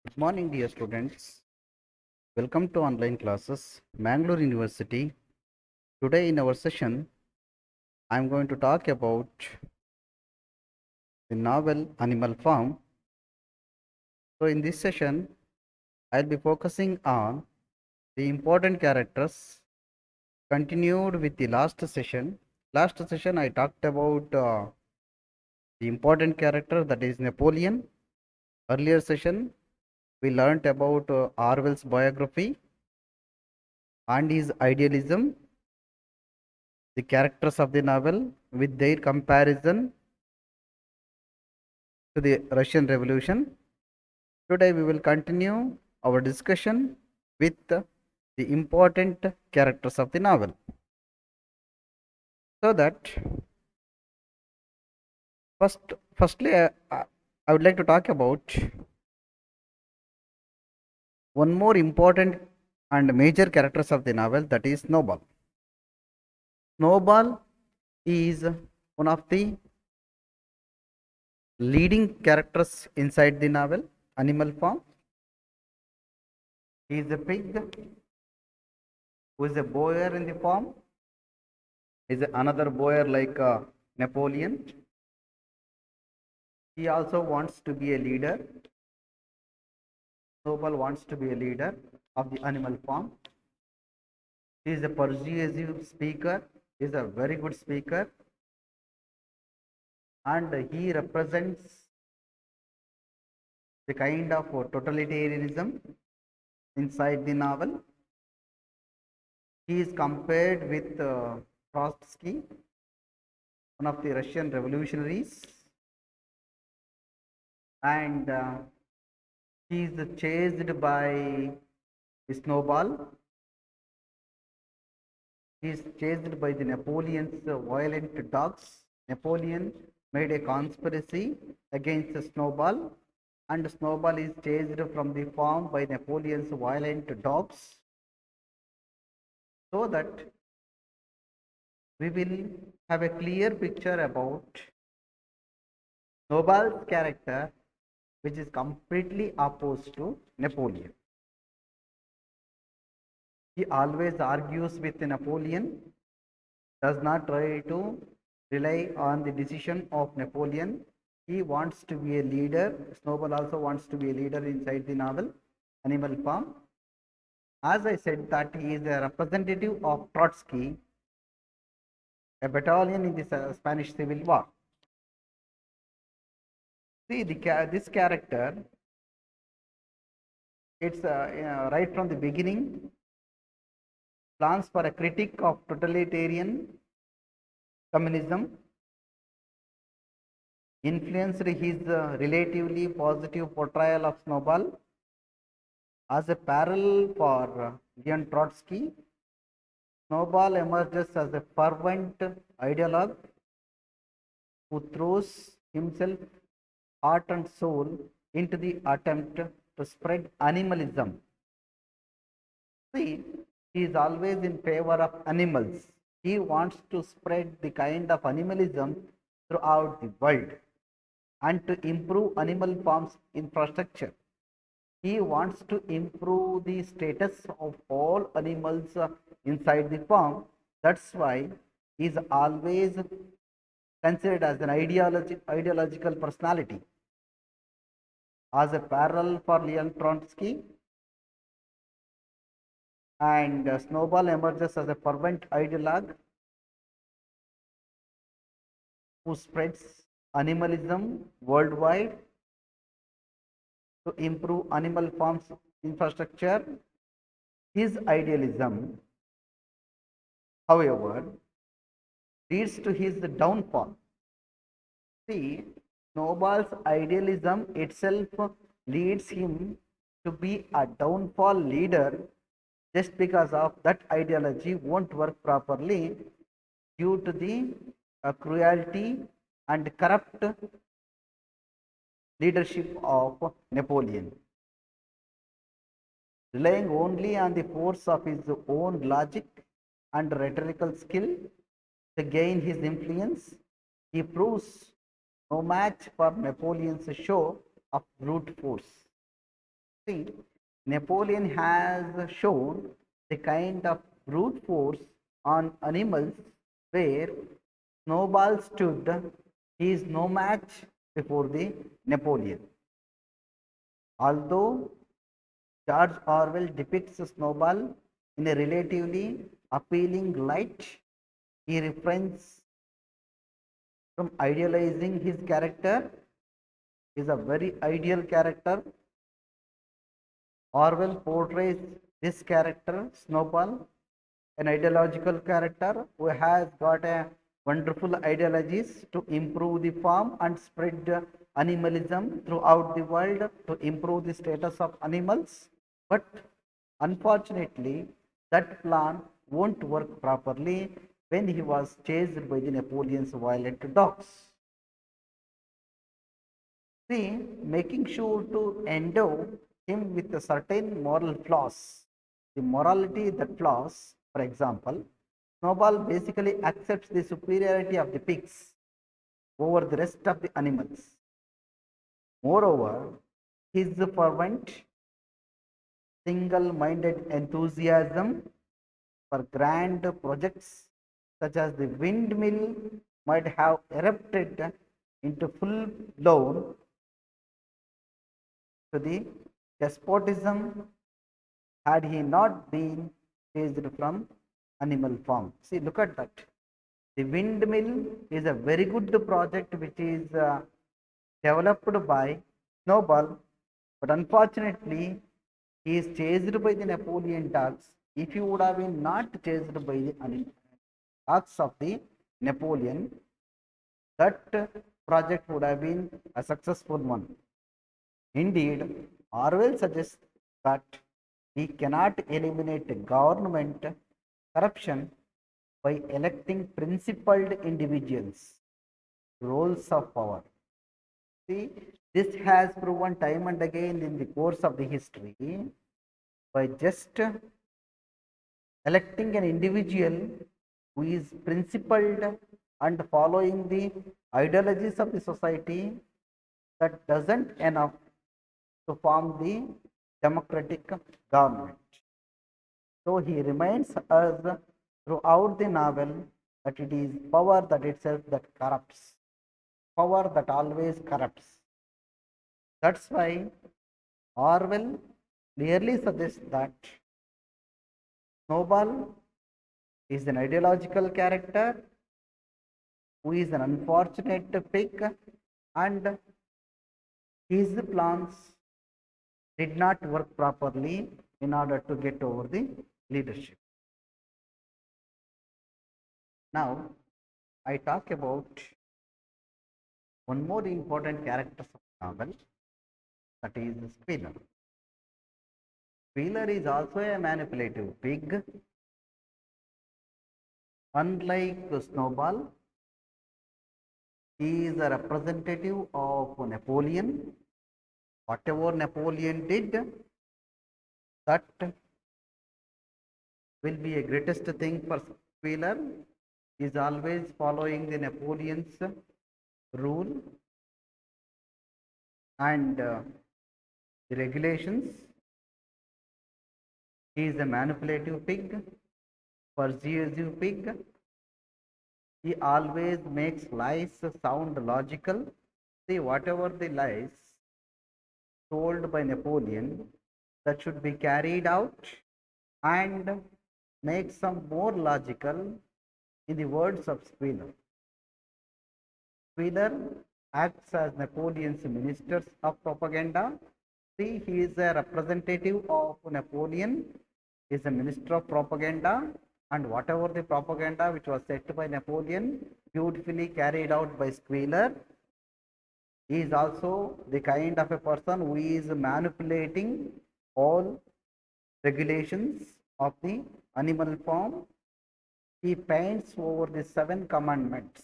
Good morning, dear students. Welcome to online classes, Mangalore University. Today, in our session, I am going to talk about the novel Animal Farm. So, in this session, I'll be focusing on the important characters continued with the last session. Last session, I talked about the important character, that is Napoleon. Earlier session, we learnt about Orwell's biography and his idealism, the characters of the novel with their comparison to the Russian Revolution. Today we will continue our discussion with the important characters of the novel. So that firstly, I would like to talk about one more important and major characters of the novel, that is Snowball. Snowball is one of the leading characters inside the novel Animal Farm. He is a pig who is a boyar in the farm. He is another boyar like Napoleon. He also wants to be a leader. Snowball wants to be a leader of the animal farm. He is a persuasive speaker. He is a very good speaker. And he represents the kind of totalitarianism inside the novel. He is compared with Trotsky, one of the Russian revolutionaries. And he is chased by Snowball. He is chased by the Napoleon's violent dogs. Napoleon made a conspiracy against Snowball, and Snowball is chased from the farm by Napoleon's violent dogs, so that we will have a clear picture about Snowball's character, which is completely opposed to Napoleon. He always argues with Napoleon, does not try to rely on the decision of Napoleon. He wants to be a leader. Snowball also wants to be a leader inside the novel Animal Farm. As I said, that he is a representative of Trotsky, a battalion in the Spanish Civil War. See, this character, it's right from the beginning, plans for a critique of totalitarian communism, influenced his relatively positive portrayal of Snowball as a parallel for Leon Trotsky. Snowball emerges as a fervent ideologue who throws himself heart and soul into the attempt to spread animalism. See, he is always in favor of animals. He wants to spread the kind of animalism throughout the world and to improve animal farms infrastructure. He wants to improve the status of all animals inside the farm. That's why he is always considered as an ideological personality. As a parallel for Leon Trotsky, and Snowball emerges as a fervent ideologue who spreads animalism worldwide to improve animal farms infrastructure. His idealism, however, leads to his downfall. See, Snowball's idealism itself leads him to be a downfall leader just because of that ideology won't work properly due to the cruelty and corrupt leadership of Napoleon. Relying only on the force of his own logic and rhetorical skill to gain his influence, he proves no match for Napoleon's show of brute force. See, Napoleon has shown the kind of brute force on animals where Snowball stood. He is no match before the Napoleon. Although George Orwell depicts Snowball in a relatively appealing light, he refrains from idealizing his character. He is a very ideal character. Orwell portrays this character, Snowball, an ideological character who has got a wonderful ideologies to improve the farm and spread animalism throughout the world to improve the status of animals. But unfortunately, that plan won't work properly when he was chased by the Napoleon's violent dogs. See, making sure to endow him with a certain moral flaws. The morality that flaws, for example, Snowball basically accepts the superiority of the pigs over the rest of the animals. Moreover, his fervent, single minded enthusiasm for grand projects such as the windmill might have erupted into full blown to the despotism had he not been chased from animal farm. See, look at that. The windmill is a very good project which is developed by Snowball, but unfortunately, he is chased by the Napoleon dogs. If he would have been not chased by the dogs of the Napoleon, that project would have been a successful one. Indeed, Orwell suggests that we cannot eliminate government corruption by electing principled individuals, roles of power. See, this has proven time and again in the course of the history by just electing an individual who is principled and following the ideologies of the society, that doesn't enough to form the democratic government. So he reminds us throughout the novel that it is power that itself that corrupts, power that always corrupts. That's why Orwell clearly suggests that Snowball is an ideological character who is an unfortunate pig, and his plans did not work properly in order to get over the leadership. Now, I talk about one more important character of the novel, that is Squealer. Squealer is also a manipulative pig. Unlike Snowball, he is a representative of Napoleon. Whatever Napoleon did, that will be a greatest thing for Squealer. He is always following the Napoleon's rule and the regulations. He is a manipulative pig, persuasive pig. He always makes lies sound logical. See, whatever the lies told by Napoleon, that should be carried out and make some more logical in the words of Squealer. Squealer acts as Napoleon's ministers of propaganda. See, he is a representative of Napoleon, he is a minister of propaganda, and whatever the propaganda which was set by Napoleon, beautifully carried out by Squealer. He is also the kind of a person who is manipulating all regulations of the animal form. He paints over the 7 commandments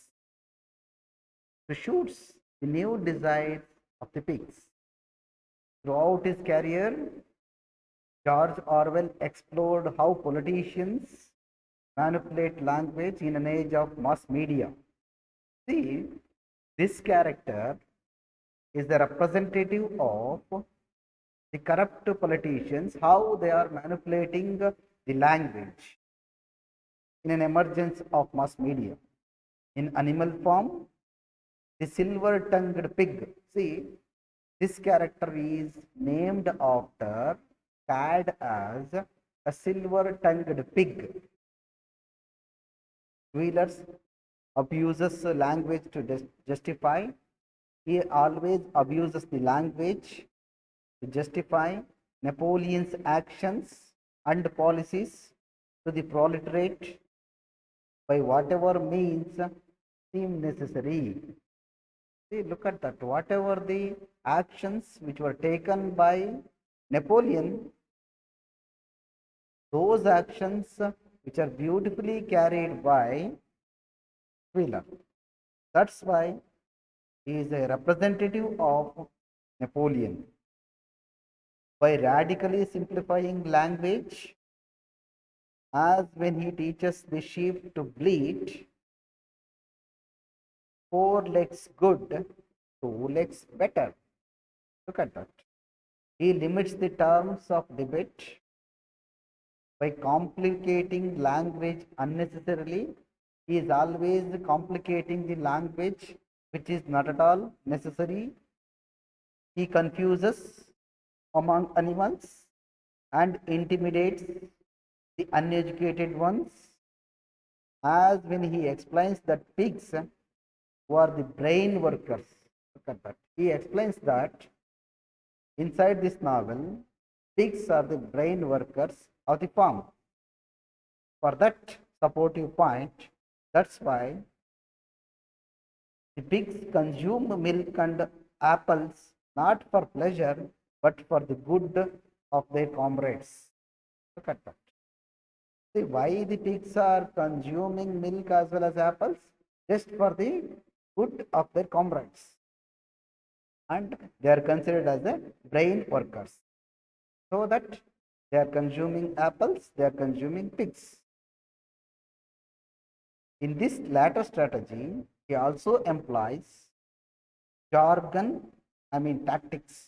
to suit the new desires of the pigs. Throughout his career, George Orwell explored how politicians manipulate language in an age of mass media. See, this character is the representative of the corrupt politicians, how they are manipulating the language in an emergence of mass media. In animal form, the silver-tongued pig. See, this character is named after Cad as a silver-tongued pig. Wheeler's abuses language to justify. He always abuses the language to justify Napoleon's actions and policies to the proletariat by whatever means seem necessary. See, look at that. Whatever the actions which were taken by Napoleon, those actions which are beautifully carried by Wheeler. That's why he is a representative of Napoleon. By radically simplifying language, as when he teaches the sheep to bleat, four legs good, two legs better. Look at that. He limits the terms of debate by complicating language unnecessarily. He is always complicating the language which is not at all necessary. He confuses among animals and intimidates the uneducated ones, as when he explains that pigs who are the brain workers. Look at that. He explains that inside this novel, pigs are the brain workers of the farm. For that supportive point, that's why the pigs consume milk and apples not for pleasure but for the good of their comrades. Look at that. See why the pigs are consuming milk as well as apples? Just for the good of their comrades. And they are considered as the brain workers. So that they are consuming apples, they are consuming pigs. In this latter strategy, he also employs jargon, tactics,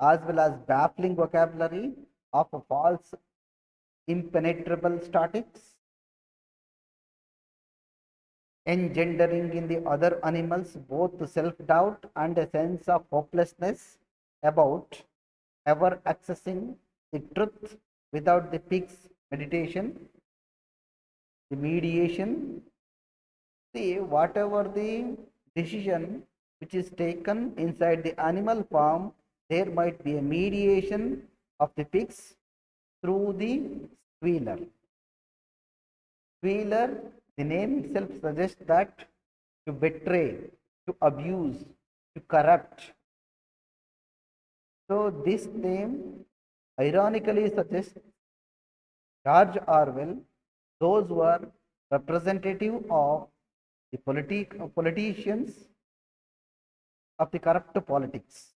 as well as baffling vocabulary of a false impenetrable statics, engendering in the other animals both self-doubt and a sense of hopelessness about ever accessing the truth without the pig's meditation, the mediation. See, whatever the decision which is taken inside the animal farm, there might be a mediation of the pigs through the squealer. Squealer, the name itself suggests that to betray, to abuse, to corrupt. So this name ironically suggests George Orwell, those who are representative of the politicians of the corrupt politics.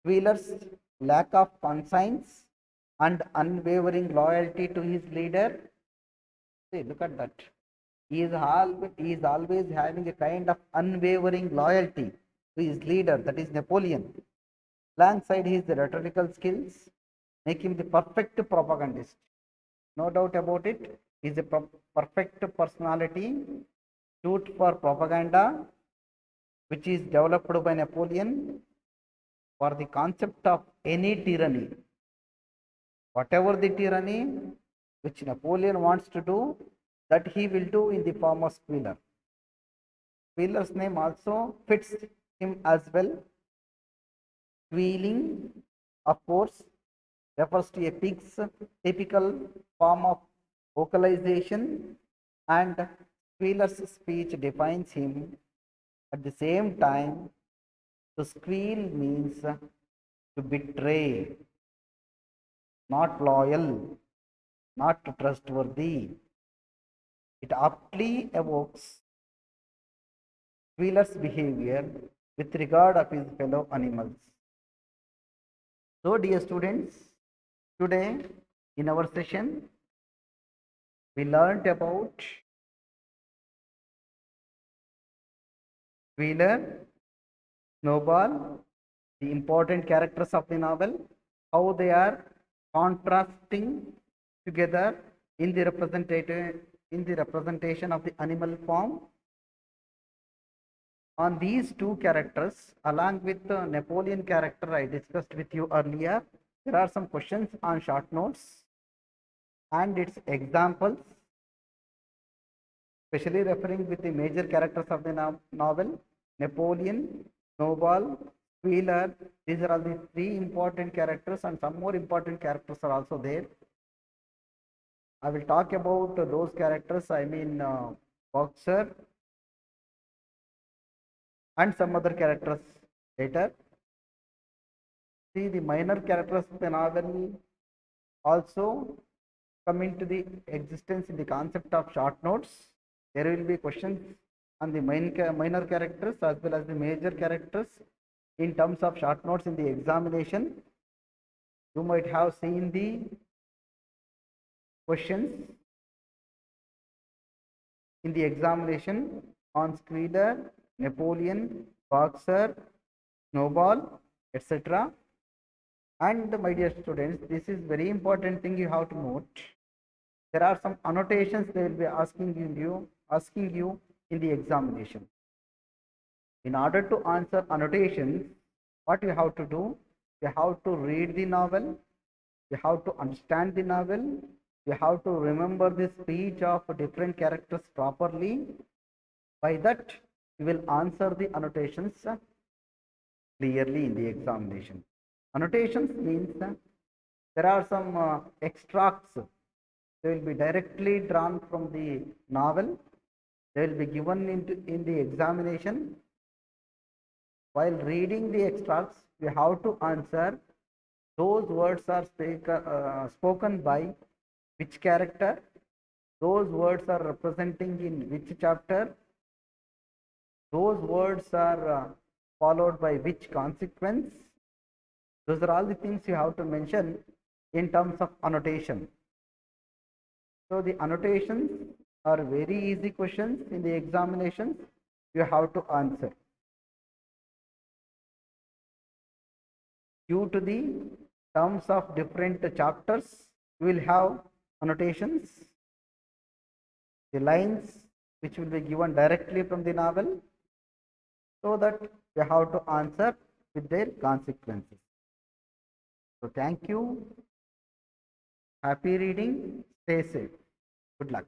Wheeler's lack of conscience and unwavering loyalty to his leader. See, look at that. He is always having a kind of unwavering loyalty to his leader, that is Napoleon. Alongside his rhetorical skills, make him the perfect propagandist. No doubt about it. He is a perfect personality, suit for propaganda, which is developed by Napoleon for the concept of any tyranny. Whatever the tyranny which Napoleon wants to do, that he will do in the form of Squealer. Squealer's name also fits him as well. Squealing, of course, refers to a pig's typical form of vocalization, and Squealer's speech defines him. At the same time, to squeal means to betray, not loyal, not trustworthy. It aptly evokes Wheeler's behavior with regard of his fellow animals. So, dear students, today in our session, we learned about Wheeler, Snowball, the important characters of the novel, how they are contrasting together in the representation of the animal form. On these two characters, along with the Napoleon character I discussed with you earlier, there are some questions on short notes and its examples, especially referring with the major characters of the novel, Napoleon, Snowball, Wheeler. These are all the three important characters, and some more important characters are also there. I will talk about those characters, I mean Boxer and some other characters later. See, the minor characters of the novel also come into the existence in the concept of short notes. There will be questions on the minor characters as well as the major characters in terms of short notes in the examination. You might have seen the questions in the examination on Squealer, Napoleon, Boxer, Snowball, etc. And my dear students, this is very important thing you have to note. There are some annotations they will be asking you in the examination. In order to answer annotations, what you have to do, you have to read the novel, you have to understand the novel, you have to remember the speech of different characters properly. By that, you will answer the annotations clearly in the examination. Annotations means there are some extracts. They will be directly drawn from the novel. They will be given in the examination. While reading the extracts, we have to answer those words are spoken by which character, those words are representing in which chapter, those words are followed by which consequence. Those are all the things you have to mention in terms of annotation. So the annotations are very easy questions in the examinations you have to answer. Due to the terms of different chapters, you will have annotations, the lines which will be given directly from the novel, so that you have to answer with their consequences. So thank you. Happy reading. Stay safe. Good luck.